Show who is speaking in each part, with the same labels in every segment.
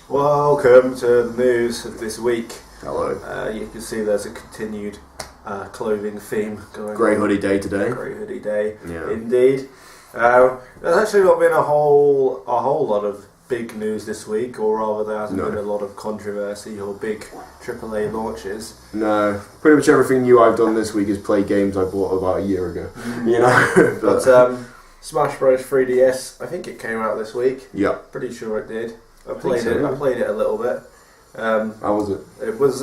Speaker 1: Welcome to the news of this week.
Speaker 2: Hello.
Speaker 1: You can see there's a continued clothing theme going on.
Speaker 2: Grey hoodie day today.
Speaker 1: Grey hoodie day,
Speaker 2: Yeah.
Speaker 1: indeed. There's actually not been a whole lot of big news this week, or rather there hasn't been a lot of controversy or big AAA launches.
Speaker 2: No, pretty much everything new I've done this week is play games I bought about a year ago. You know.
Speaker 1: but Smash Bros 3DS, I think it came out this week.
Speaker 2: Yeah.
Speaker 1: Pretty sure it did. I played it a little bit.
Speaker 2: How was it?
Speaker 1: It was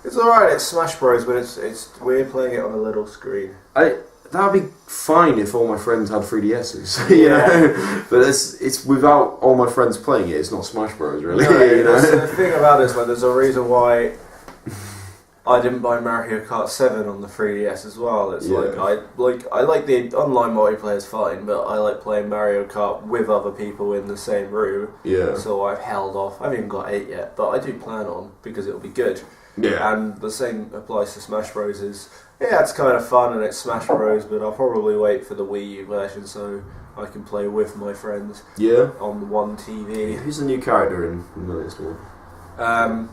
Speaker 1: it's alright. It's Smash Bros, but it's weird playing it on a little screen.
Speaker 2: That'd be fine if all my friends had 3DSs, you know. But it's without all my friends playing it. It's not Smash Bros, really.
Speaker 1: No,
Speaker 2: you know?
Speaker 1: The thing about it is, like, there's a reason why I didn't buy Mario Kart 7 on the 3DS as well. It's I like the online multiplayer is fine, but I like playing Mario Kart with other people in the same room.
Speaker 2: Yeah.
Speaker 1: So I've held off. I haven't even got 8 yet, but I do plan on because it'll be good.
Speaker 2: Yeah.
Speaker 1: And the same applies to Smash Bros. It's kind of fun and it's Smash Bros, but I'll probably wait for the Wii U version so I can play with my friends.
Speaker 2: Yeah.
Speaker 1: On one TV.
Speaker 2: Who's the new character in the latest one?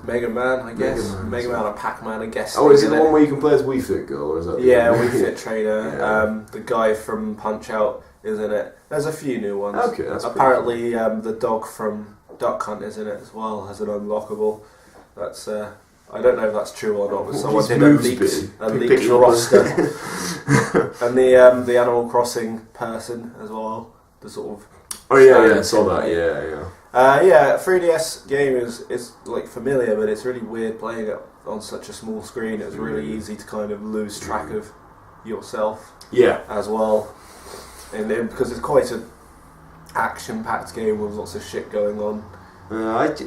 Speaker 1: Mega Man, I guess. Mega Man or Pac-Man, I guess.
Speaker 2: Oh, is it the one where you can play as Wii Fit Girl, or is that?
Speaker 1: Wii Fit Trainer.
Speaker 2: Yeah.
Speaker 1: The guy from Punch-Out is in it. There's a few new ones.
Speaker 2: Okay, that's
Speaker 1: apparently the dog from Duck Hunt is in it as well. Has an unlockable. That's I don't know if that's true or not, but someone did a leaked roster. And the Animal Crossing person as well. The sort of.
Speaker 2: Oh yeah, I saw that. Yeah.
Speaker 1: 3DS game is like familiar, but it's really weird playing it on such a small screen. It's really easy to kind of lose track of yourself.
Speaker 2: Yeah.
Speaker 1: As well, and because it's quite an action-packed game with lots of shit going on.
Speaker 2: Like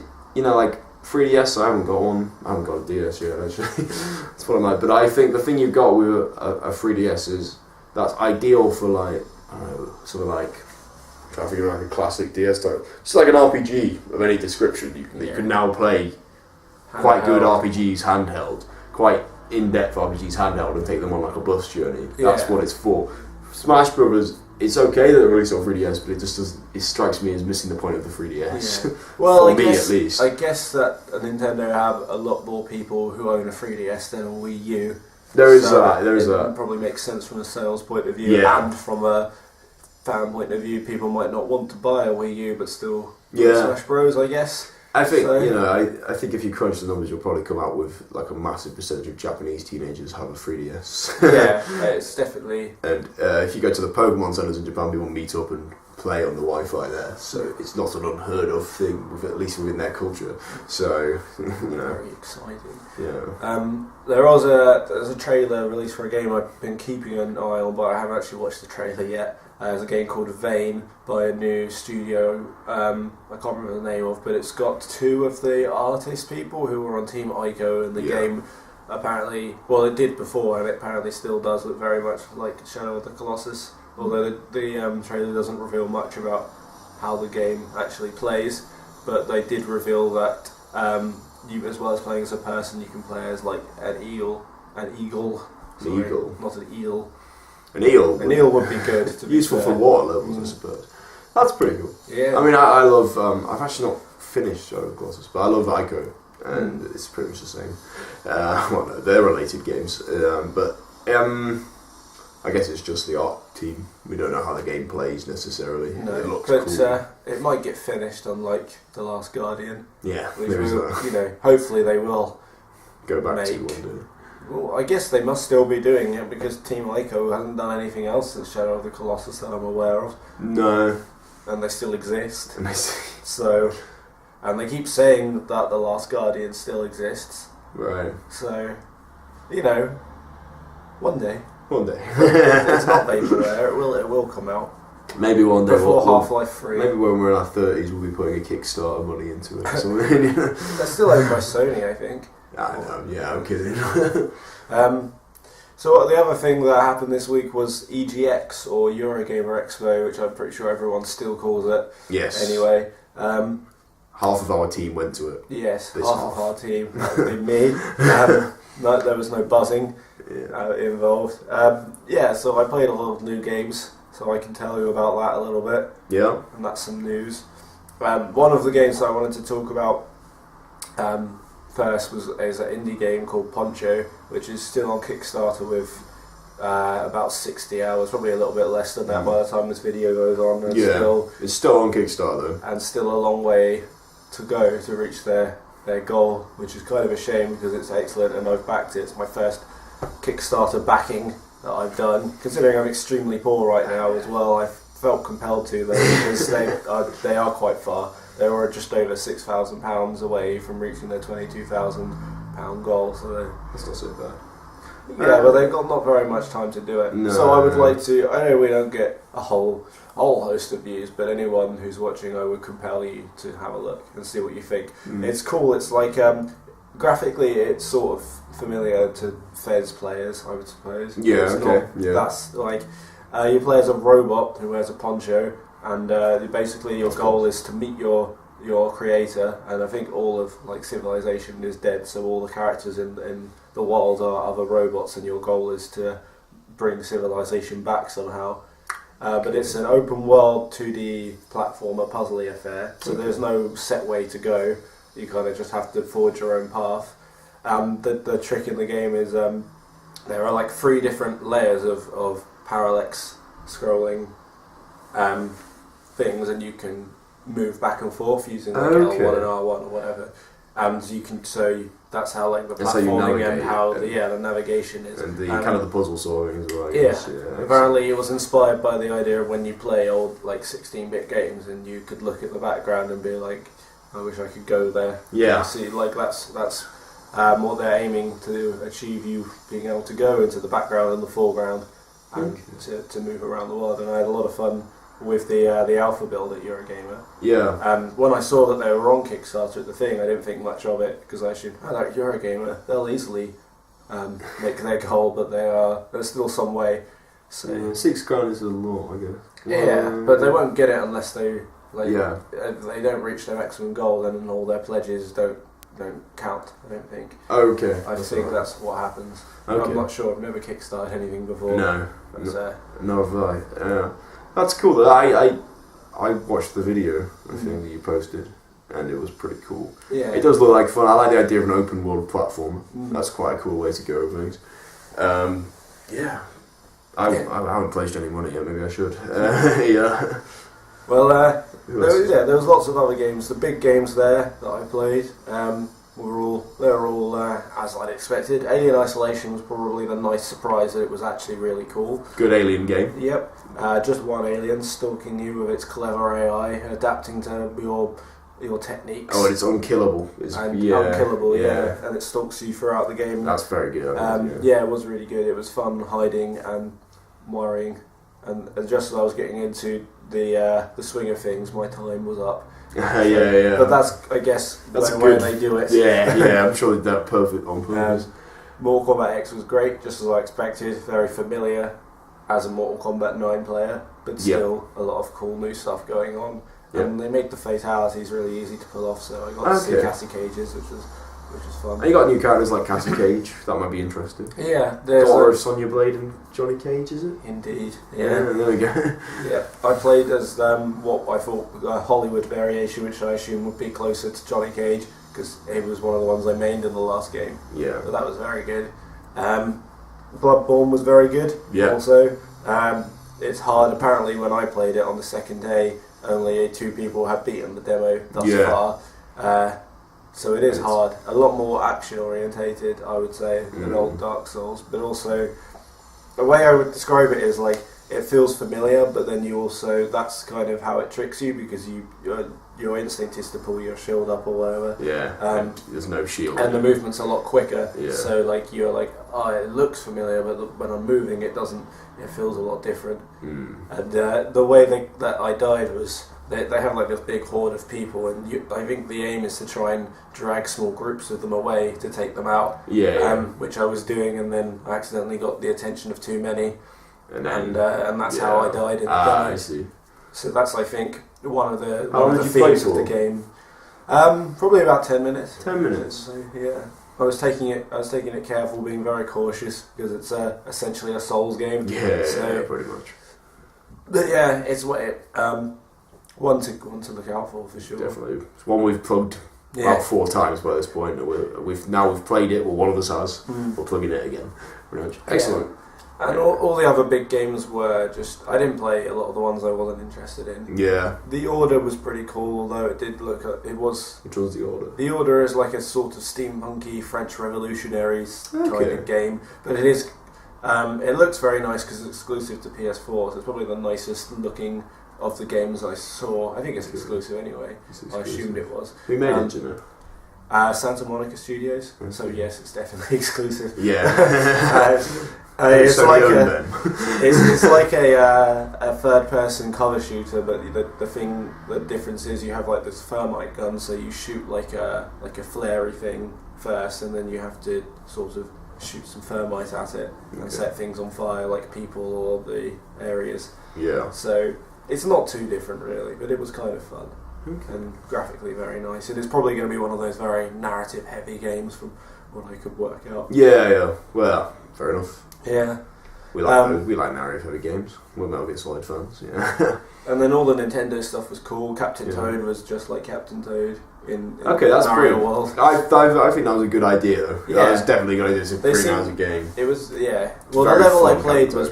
Speaker 2: 3DS, I haven't got one. I haven't got a DS yet, actually. That's what I'm like. But I think the thing you've got with a 3DS is that's ideal for like, I don't know, sort of like, trying to figure out like a classic DS type. Just like an RPG of any description you can now play quite good RPGs handheld, quite in-depth RPGs handheld, and take them on like a bus journey. That's what it's for. Smash Brothers, it's okay that it released on 3DS, but it strikes me as missing the point of the 3DS.
Speaker 1: Yeah. Well,
Speaker 2: for me at least.
Speaker 1: I guess that Nintendo have a lot more people who own a 3DS than a Wii U.
Speaker 2: There is that.
Speaker 1: It probably makes sense from a sales point of view, and from a fan point of view. People might not want to buy a Wii U, but still play Smash Bros, I guess.
Speaker 2: I think I think if you crunch the numbers, you'll probably come out with like a massive percentage of Japanese teenagers have a 3DS.
Speaker 1: It's definitely.
Speaker 2: And if you go to the Pokemon centers in Japan, people meet up and play on the Wi-Fi there, so it's not an unheard of thing, at least within their culture. So
Speaker 1: very exciting.
Speaker 2: Yeah.
Speaker 1: There's a trailer released for a game I've been keeping an eye on, but I haven't actually watched the trailer yet. There's a game called Vane by a new studio, I can't remember the name of, but it's got two of the artist people who were on Team Ico, and the game apparently, well, it did before, and it apparently still does look very much like Shadow of the Colossus, although the trailer doesn't reveal much about how the game actually plays, but they did reveal that you, as well as playing as a person, you can play as like an eagle, not an eel.
Speaker 2: An eel.
Speaker 1: An eel would be good.
Speaker 2: Useful for water levels, I suppose. That's pretty cool.
Speaker 1: Yeah.
Speaker 2: I mean, I love. I've actually not finished Shadow of the Colossus, but I love Ico, and it's pretty much the same. Well, no, they're related games, but I guess it's just the art team. We don't know how the game plays necessarily.
Speaker 1: No,
Speaker 2: it looks
Speaker 1: but
Speaker 2: cool.
Speaker 1: It might get finished, unlike The Last Guardian.
Speaker 2: Yeah,
Speaker 1: Hopefully they will
Speaker 2: go back to one day.
Speaker 1: Well, I guess they must still be doing it because Team Ico hasn't done anything else since Shadow of the Colossus that I'm aware of.
Speaker 2: No.
Speaker 1: And they still exist. And they keep saying that The Last Guardian still exists.
Speaker 2: Right.
Speaker 1: So, one day.
Speaker 2: One day.
Speaker 1: It's not vaporware. It will come out.
Speaker 2: Maybe one day.
Speaker 1: Before Half-Life 3.
Speaker 2: Maybe when we're in our 30s, we'll be putting a Kickstarter money into it or something.
Speaker 1: They're still owned by Sony, I think.
Speaker 2: I know, yeah, I'm kidding.
Speaker 1: So the other thing that happened this week was EGX, or Eurogamer Expo, which I'm pretty sure everyone still calls it.
Speaker 2: Yes.
Speaker 1: Anyway.
Speaker 2: Half of our team went to it.
Speaker 1: Yes, half of our team. That would be me. There was no buzzing involved. So I played a lot of new games, so I can tell you about that a little bit.
Speaker 2: Yeah.
Speaker 1: And that's some news. One of the games that I wanted to talk about First is an indie game called Poncho, which is still on Kickstarter with about 60 hours, probably a little bit less than that by the time this video goes on. And
Speaker 2: it's still on Kickstarter,
Speaker 1: and still a long way to go to reach their goal, which is kind of a shame because it's excellent and I've backed it. It's my first Kickstarter backing that I've done, considering I'm extremely poor right now as well. I felt compelled to though because they are quite far. They were just over £6,000 away from reaching their £22,000 goal, so
Speaker 2: that's not so bad.
Speaker 1: Yeah, but they've got not very much time to do it.
Speaker 2: No,
Speaker 1: so I would like to. I know we don't get a whole host of views, but anyone who's watching, I would compel you to have a look and see what you think. It's cool. It's like graphically, it's sort of familiar to Fez players, I would suppose.
Speaker 2: Yeah.
Speaker 1: It's
Speaker 2: okay.
Speaker 1: not, That's like you play as a robot who wears a poncho, and basically your goal is to meet your creator. And I think all of like civilization is dead, so all the characters in the world are other robots, and your goal is to bring civilization back somehow. But it's an open world 2D platformer puzzly affair, so there's no set way to go. You kind of just have to forge your own path. The trick in the game is there are like 3 different layers of parallax scrolling things, and you can move back and forth using like L1 and R1 or whatever. And you can that's how like the platforming and how the navigation is,
Speaker 2: and the kind of the puzzle solving as well.
Speaker 1: Yeah, apparently it was inspired by the idea of when you play old like 16-bit games, and you could look at the background and be like, I wish I could go there.
Speaker 2: Yeah,
Speaker 1: see, like that's what they're aiming to achieve, you being able to go into the background and the foreground and to move around the world. And I had a lot of fun with the alpha build at Eurogamer.
Speaker 2: Yeah.
Speaker 1: When I saw that they were on Kickstarter at the thing, I didn't think much of it because I assumed, like Eurogamer, they'll easily make their goal, but there's still some way. So
Speaker 2: £6 is a lot, I guess.
Speaker 1: Yeah, but they won't get it unless they if they don't reach their maximum goal, then all their pledges don't count. I don't think.
Speaker 2: Okay.
Speaker 1: I think that's what happens.
Speaker 2: Okay.
Speaker 1: I'm not sure. I've never kickstarted anything before.
Speaker 2: No, nor have I. Yeah. That's cool. I watched the video, I think, that you posted, and it was pretty cool.
Speaker 1: Yeah.
Speaker 2: It does look like fun. I like the idea of an open world platform. That's quite a cool way to go with things. Yeah. I haven't pledged any money yet. Maybe I should. Yeah.
Speaker 1: Well, there was lots of other games. The big games there that I played were all as I'd expected. Alien Isolation was probably the nice surprise that it was actually really cool.
Speaker 2: Good alien game.
Speaker 1: Yep. Just one alien stalking you with its clever AI, adapting to your techniques.
Speaker 2: Oh, and it's unkillable.
Speaker 1: Unkillable, yeah. And it stalks you throughout the game.
Speaker 2: That's very good.
Speaker 1: Yeah, it was really good. It was fun hiding and worrying. And just as I was getting into the swing of things, my time was up.
Speaker 2: Yeah.
Speaker 1: But that's, I guess, the way they do it.
Speaker 2: Yeah, I'm sure they're perfect on purpose.
Speaker 1: Mortal Kombat X was great, just as I expected. Very familiar as a Mortal Kombat 9 player, but still a lot of cool new stuff going on. Yep. And they make the fatalities really easy to pull off, so I got to see Cassie Cage's, which was fun.
Speaker 2: And you got new characters like Cassie Cage, that might be interesting.
Speaker 1: Yeah, there's
Speaker 2: daughter of Sonya Blade and Johnny Cage, is it?
Speaker 1: Indeed.
Speaker 2: Yeah, there we go.
Speaker 1: Yeah, I played as what I thought a Hollywood variation, which I assume would be closer to Johnny Cage, because he was one of the ones I mained in the last game.
Speaker 2: Yeah.
Speaker 1: But that was very good. Bloodborne was very good.
Speaker 2: Yeah.
Speaker 1: Also, it's hard. Apparently, when I played it on the second day, only 2 people had beaten the demo thus far. So it is hard. A lot more action orientated, I would say, than old Dark Souls. But also, the way I would describe it is like it feels familiar, but then you also that's kind of how it tricks you because your instinct is to pull your shield up or whatever.
Speaker 2: Yeah. There's no shield.
Speaker 1: And the movement's a lot quicker.
Speaker 2: Yeah.
Speaker 1: So like you're like, oh, it looks familiar, but when I'm moving, it doesn't. It feels a lot different. And the way that I died was. They have like this big horde of people, and I think the aim is to try and drag small groups of them away to take them out. Which I was doing, and then I accidentally got the attention of too many, and that's how I died in the demo.
Speaker 2: I see.
Speaker 1: So that's I think one of the themes of the game. Probably about 10 minutes.
Speaker 2: 10 minutes.
Speaker 1: So, yeah. I was taking it careful, being very cautious because it's essentially a Souls game.
Speaker 2: Yeah, pretty much.
Speaker 1: But yeah, it's what it. One to look out for sure.
Speaker 2: Definitely. It's one we've plugged about 4 times by this point. And we've played it. Well, one of us has. We're plugging it again. Pretty much. Excellent.
Speaker 1: And all the other big games were just... I didn't play a lot of the ones I wasn't interested in.
Speaker 2: Yeah.
Speaker 1: The Order was pretty cool, although it did look... It was...
Speaker 2: Which was The Order?
Speaker 1: The Order is like a sort of steampunky French revolutionaries kind of game. But it is... it looks very nice because it's exclusive to PS4, so it's probably the nicest looking of the games I saw. I think it's exclusive anyway. I assumed it was.
Speaker 2: Who made it, do you know?
Speaker 1: Santa Monica Studios. So yes, it's definitely exclusive.
Speaker 2: Yeah.
Speaker 1: It's like a third-person cover shooter, but the difference is you have like this thermite gun, so you shoot like a flary thing first, and then you have to sort of shoot some thermite at it and set things on fire, like people or the areas.
Speaker 2: Yeah.
Speaker 1: So it's not too different really, but it was kind of fun and graphically very nice. It is probably going to be one of those very narrative-heavy games from what I could work out.
Speaker 2: Yeah. Well, fair enough.
Speaker 1: Yeah.
Speaker 2: We like narrative-heavy games. We're Metal Gear Solid fans. Yeah.
Speaker 1: And then all the Nintendo stuff was cool. Captain Toad was just like Captain Toad in
Speaker 2: that's
Speaker 1: Mario
Speaker 2: brilliant.
Speaker 1: World.
Speaker 2: I think that was a good idea though.
Speaker 1: Yeah.
Speaker 2: That was definitely a good idea. It's a pretty nice game.
Speaker 1: It was, well, the level I played was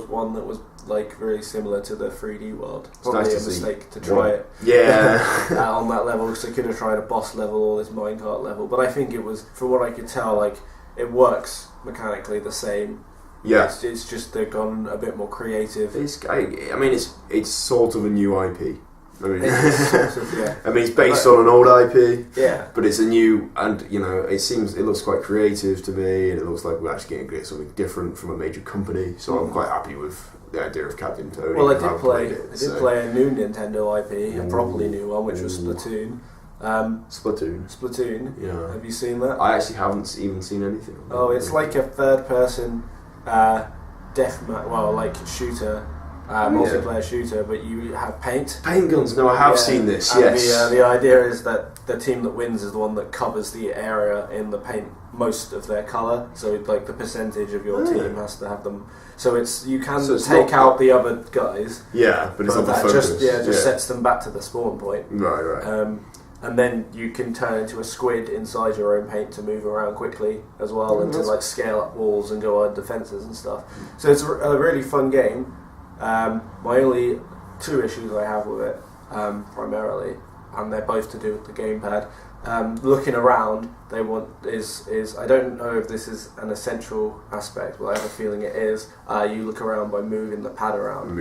Speaker 1: one that was like really similar to the 3D world. Probably
Speaker 2: nice
Speaker 1: a
Speaker 2: to
Speaker 1: mistake to try it.
Speaker 2: Yeah.
Speaker 1: On that level, because I could have tried a boss level or this minecart level. But I think it was, from what I could tell, like it works mechanically the same.
Speaker 2: Yeah.
Speaker 1: It's just they've gone a bit more creative.
Speaker 2: It's sort of a new IP. I mean,
Speaker 1: yeah.
Speaker 2: I mean, it's based on an old IP.
Speaker 1: Yeah.
Speaker 2: But it's a new, and it looks quite creative to me, and it looks like we're actually going to get something different from a major company. So I'm quite happy with the idea of Captain Toad.
Speaker 1: Well, I did play a new Nintendo IP, a properly new one, which was Splatoon. Splatoon.
Speaker 2: Yeah.
Speaker 1: Have you seen that?
Speaker 2: I actually haven't even seen anything.
Speaker 1: Oh, it's like a third-person shooter. Multiplayer shooter, but you have paint
Speaker 2: guns. No, I have seen this.
Speaker 1: And
Speaker 2: yes.
Speaker 1: The idea is that the team that wins is the one that covers the area in the paint most of their colour. So like the percentage of your team has to have them. So you can take out the other guys.
Speaker 2: Yeah, but it's not the focus.
Speaker 1: Just sets them back to the spawn point.
Speaker 2: Right.
Speaker 1: And then you can turn into a squid inside your own paint to move around quickly as well, and to like scale up walls and go on defences and stuff. So it's a really fun game. My only 2 issues I have with it, primarily, and they're both to do with the gamepad. Looking around, is I don't know if this is an essential aspect, but I have a feeling it is. You look around by moving the pad around,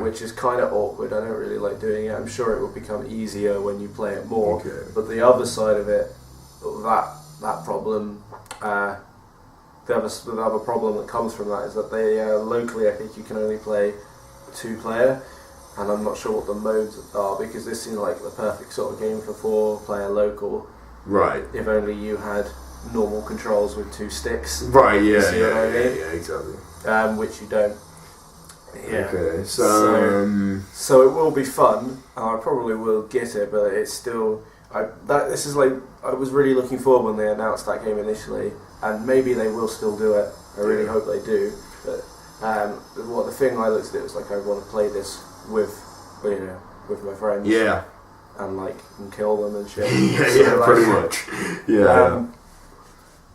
Speaker 1: which is kind of awkward. I don't really like doing it. I'm sure it will become easier when you play it more.
Speaker 2: Okay.
Speaker 1: But the other side of it, that problem. The other problem that comes from that is that they locally, I think you can only play 2-player, and I'm not sure what the modes are, because this seems like the perfect sort of game for 4-player local.
Speaker 2: Right.
Speaker 1: If only you had normal controls with 2 sticks.
Speaker 2: Right. Yeah.
Speaker 1: See what I mean?
Speaker 2: Yeah. Exactly.
Speaker 1: Which you don't. Yeah.
Speaker 2: Okay.
Speaker 1: So it will be fun. I probably will get it, but it's still. I was really looking forward when they announced that game initially. And maybe they will still do it. I really hope they do. But the thing I looked at it was like I want to play this with my friends.
Speaker 2: Yeah.
Speaker 1: And kill them and shit.
Speaker 2: Pretty much. Yeah.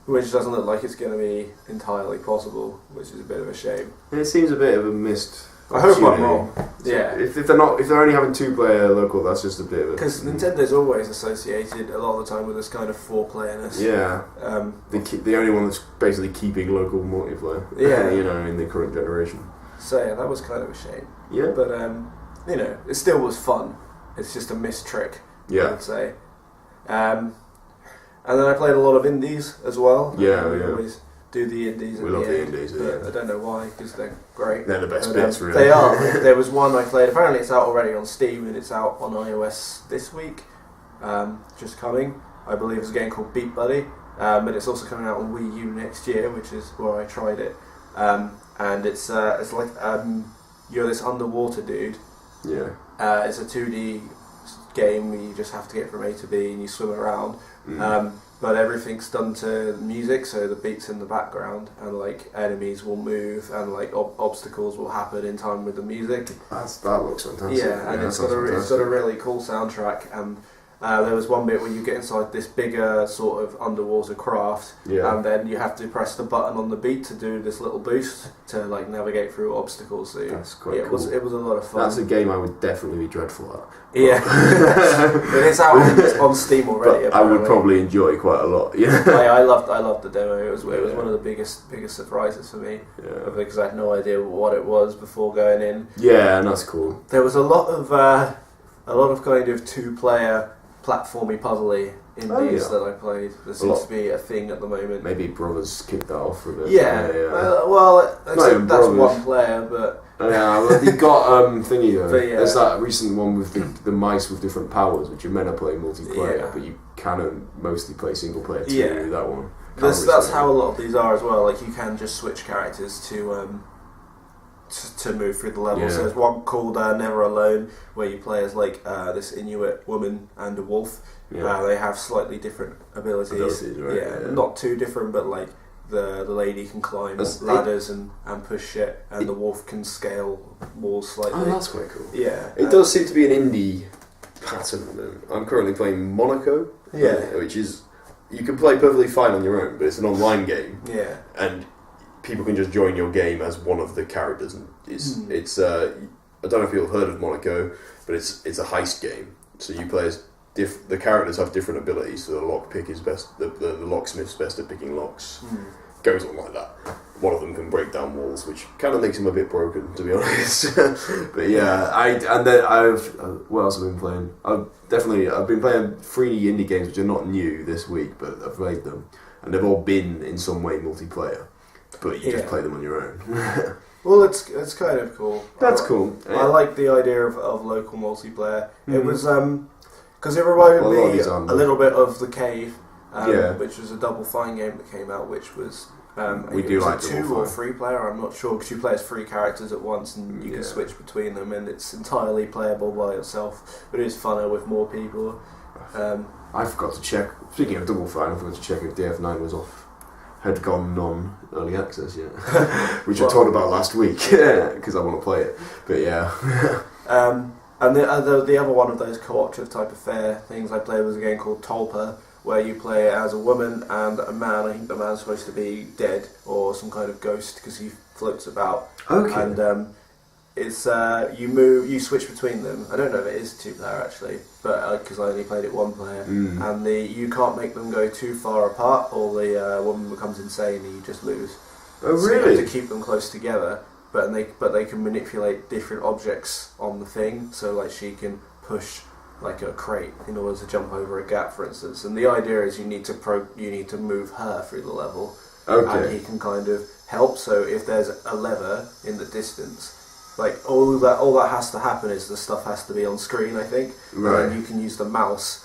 Speaker 1: Which doesn't look like it's going to be entirely possible, which is a bit of a shame.
Speaker 2: It seems a bit of a missed.
Speaker 1: I hope I'm wrong.
Speaker 2: So if they're only having 2-player local, that's just a bit of a.
Speaker 1: Because Nintendo's always associated a lot of the time with this kind of 4-playerness.
Speaker 2: Yeah. The only one that's basically keeping local multiplayer.
Speaker 1: Yeah.
Speaker 2: In the current generation.
Speaker 1: So that was kind of a shame.
Speaker 2: Yeah.
Speaker 1: But it still was fun. It's just a missed trick.
Speaker 2: Yeah.
Speaker 1: I would say. And then I played a lot of indies as well.
Speaker 2: Yeah.
Speaker 1: We always do the indies.
Speaker 2: We love the indies.
Speaker 1: But I don't know why, because they're great.
Speaker 2: They're the best bits, really.
Speaker 1: They are. There was one I played. Apparently, it's out already on Steam, and it's out on iOS this week. Just coming. I believe it's a game called Beat Buddy, but it's also coming out on Wii U next year, which is where I tried it. And it's like you're this underwater dude.
Speaker 2: Yeah.
Speaker 1: It's a 2D game where you just have to get from A to B and you swim around. But everything's done to music, so the beats in the background, and like enemies will move, and like obstacles will happen in time with the music.
Speaker 2: That looks fantastic.
Speaker 1: Yeah, and it's got a really cool soundtrack, and There was one bit where you get inside this bigger sort of underwater craft, and then you have to press the button on the beat to do this little boost to like navigate through obstacles. So
Speaker 2: that's quite cool.
Speaker 1: It was a lot of fun.
Speaker 2: That's a game I would definitely be dreadful at.
Speaker 1: Yeah, but it's out on Steam already.
Speaker 2: But I would probably enjoy it quite a lot. Yeah,
Speaker 1: I loved the demo. It was one of the biggest surprises for me.
Speaker 2: Yeah,
Speaker 1: because I had no idea what it was before going in.
Speaker 2: Yeah, and that's cool.
Speaker 1: There was a lot of kind of 2-player platformy puzzly indies that I played. There seems to be a thing at the moment.
Speaker 2: Maybe Brothers kicked that off for a bit.
Speaker 1: Yeah. That's one player, but
Speaker 2: well, you got thingy though.
Speaker 1: But, yeah.
Speaker 2: There's that recent one with the mice with different powers, which you're meant to play multiplayer, but you can mostly play single player too.
Speaker 1: Yeah.
Speaker 2: That one.
Speaker 1: That's how a lot of these are as well. Like you can just switch characters to move through the level.
Speaker 2: Yeah.
Speaker 1: So there's one called Never Alone, where you play as like this Inuit woman and a wolf.
Speaker 2: Yeah.
Speaker 1: They have slightly different abilities.
Speaker 2: Right?
Speaker 1: Yeah, not too different, but like the lady can climb ladders and push shit, and the wolf can scale walls slightly.
Speaker 2: Oh, that's quite cool.
Speaker 1: Yeah,
Speaker 3: it does seem to be an indie pattern. I'm currently playing Monaco.
Speaker 1: Yeah,
Speaker 3: which is you can play perfectly fine on your own, but it's an online game.
Speaker 1: Yeah,
Speaker 3: and people can just join your game as one of the characters, and it's I don't know if you've heard of Monaco, but it's a heist game. So you play as the characters have different abilities. So the lockpick is best. The locksmith's best at picking locks. Goes on like that. One of them can break down walls, which kind of makes him a bit broken, to be honest.
Speaker 2: But yeah, what else have I been playing? I've been playing 3D indie games which are not new this week, but I've played them, and they've all been in some way multiplayer. But you just play them on your own.
Speaker 1: Well, it's kind of cool.
Speaker 2: That's cool.
Speaker 1: I like the idea of local multiplayer. It was because it reminded me a little bit of The Cave, which was a Double Fine game that came out, which was
Speaker 2: we do like
Speaker 1: a 2 or 3 player. I'm not sure because you play as 3 characters at once and you can switch between them, and it's entirely playable by yourself. But it is funner with more people.
Speaker 2: I forgot to check. Speaking of Double Fine, I forgot to check if DF9 was off. Had gone non-early access yet, which I talked about last week because I want to play it. But yeah.
Speaker 1: And the other one of those cooperative type of fair things I played was a game called Tolpa, where you play as a woman and a man. I think the man's supposed to be dead or some kind of ghost because he floats about.
Speaker 2: Okay.
Speaker 1: And it's you switch between them. I don't know if it is 2-player actually, but because I only played it 1 player, and you can't make them go too far apart, or the woman becomes insane and you just lose.
Speaker 2: Oh,
Speaker 1: so
Speaker 2: really?
Speaker 1: you have to keep them close together, but they can manipulate different objects on the thing. So like she can push like a crate in order to jump over a gap, for instance. And the idea is you need to move her through the level, and he can kind of help. So if there's a lever in the distance, like all that has to happen is the stuff has to be on screen, I think.
Speaker 2: Right.
Speaker 1: And then you can use the mouse,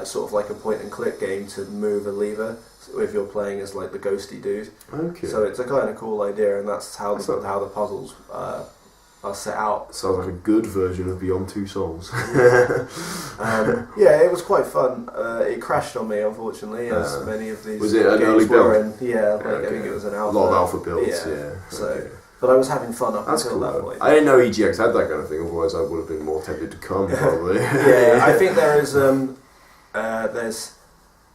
Speaker 1: sort of like a point and click game, to move a lever if you're playing as like the ghosty dude.
Speaker 2: Okay.
Speaker 1: So it's a kind of cool idea, and that's how the puzzles are set out.
Speaker 2: Sounds like a good version of Beyond Two Souls.
Speaker 1: Yeah, it was quite fun. It crashed on me, unfortunately, as many of these.
Speaker 2: Was it an
Speaker 1: games
Speaker 2: early build?
Speaker 1: were in. Yeah, I think it was an alpha.
Speaker 2: A lot of alpha builds. Yeah.
Speaker 1: So.
Speaker 2: Okay.
Speaker 1: But I was having fun up
Speaker 2: That's
Speaker 1: until
Speaker 2: cool,
Speaker 1: that point.
Speaker 2: I didn't know EGX had that kind of thing, otherwise I would have been more tempted to come, probably.
Speaker 1: Yeah, I think there's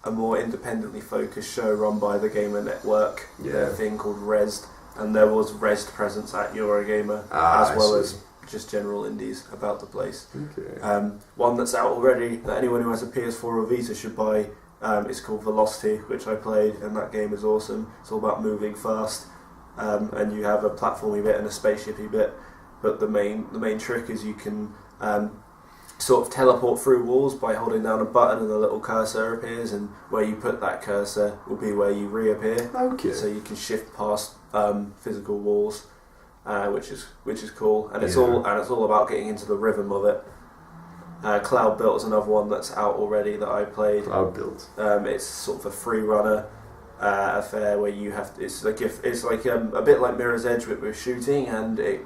Speaker 1: a more independently focused show run by the Gamer Network, their thing called Rezzed, and there was Rezzed presence at Eurogamer, as well as just general indies about the place.
Speaker 2: Okay.
Speaker 1: One that's out already that anyone who has a PS4 or Vita should buy is called Velocity, which I played, and that game is awesome. It's all about moving fast. And you have a platformy bit and a spaceshipy bit, but the main trick is you can sort of teleport through walls by holding down a button and a little cursor appears, and where you put that cursor will be where you reappear.
Speaker 2: Okay.
Speaker 1: So you can shift past physical walls, which is cool, and it's all about getting into the rhythm of it. Cloud Built is another one that's out already that I played.
Speaker 2: Cloud Built.
Speaker 1: It's sort of a free runner. Affair where you have to, it's like a bit like Mirror's Edge with shooting, and I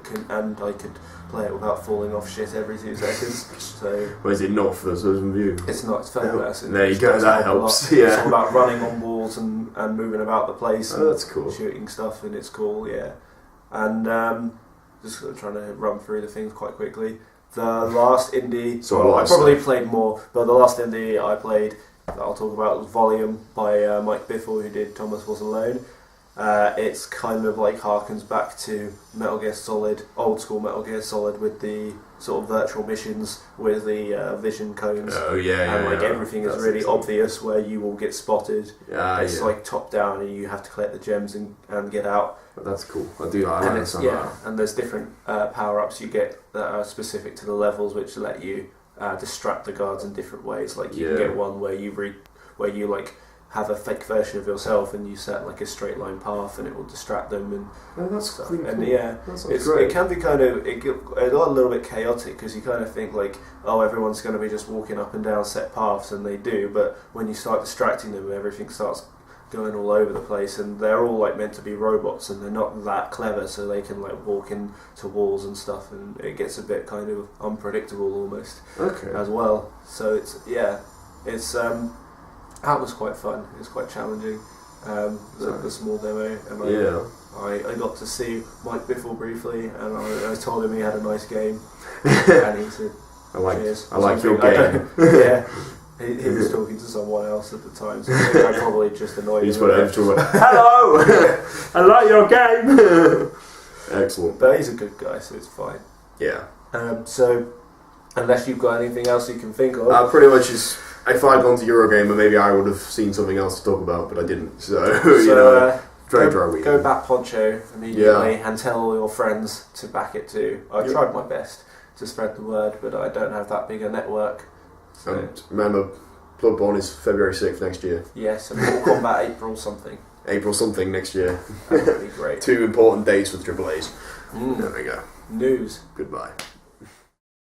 Speaker 1: could play it without falling off shit every 2 seconds. So
Speaker 2: well, is it not for the citizen view?
Speaker 1: It's not. It's first person.
Speaker 2: There you go. That helps. Yeah.
Speaker 1: It's all about running on walls and moving about the place.
Speaker 2: Oh, that's cool.
Speaker 1: Shooting stuff, and it's cool. Yeah. And just sort of trying to run through the things quite quickly. The last indie...
Speaker 2: So
Speaker 1: I probably played more, but the last indie I played that I'll talk about was Volume by Mike Biffle, who did Thomas Was Alone. It's kind of like harkens back to Metal Gear Solid, old school Metal Gear Solid, with the sort of virtual missions with the vision cones.
Speaker 3: Oh yeah,
Speaker 1: and like everything is really obvious where you will get spotted. It's like top down, and you have to collect the gems and get out.
Speaker 2: That's cool. I do. I like that.
Speaker 1: And there's different power ups you get that are specific to the levels, which let you distract the guards in different ways. Like you can get one where you like have a fake version of yourself and you set like a straight line path and it will distract them and
Speaker 2: that's
Speaker 1: stuff.
Speaker 2: Really cool.
Speaker 1: And
Speaker 2: it
Speaker 1: can be kind of it got a little bit chaotic because you kind of think like, oh, everyone's going to be just walking up and down set paths, and they do, but when you start distracting them, everything starts going all over the place, and they're all like meant to be robots and they're not that clever, so they can like walk into walls and stuff, and it gets a bit kind of unpredictable almost as well. So it's that was quite fun. It was quite challenging. The small demo, and I got to see Mike Biffle briefly, and I told him he had a nice game, and he said, "Cheers."
Speaker 2: I like your game.
Speaker 1: He was talking to someone else at the time, so I think I probably just annoyed him.
Speaker 2: He's put over to hello, I like your game. Excellent.
Speaker 1: But he's a good guy, so it's fine.
Speaker 3: Yeah.
Speaker 1: So, unless you've got anything else you can think of,
Speaker 3: pretty much is. If I'd gone to Eurogamer, maybe I would have seen something else to talk about, but I didn't. So
Speaker 1: go back Poncho immediately and tell all your friends to back it too. I tried my best to spread the word, but I don't have that big a network. So.
Speaker 3: And remember, Bloodborne is February 6th next year.
Speaker 1: Yes, and Mortal Kombat April something.
Speaker 3: April something next year.
Speaker 1: That would be great.
Speaker 3: 2 important dates for the AAAs.
Speaker 1: There
Speaker 3: we go.
Speaker 1: News.
Speaker 3: Goodbye.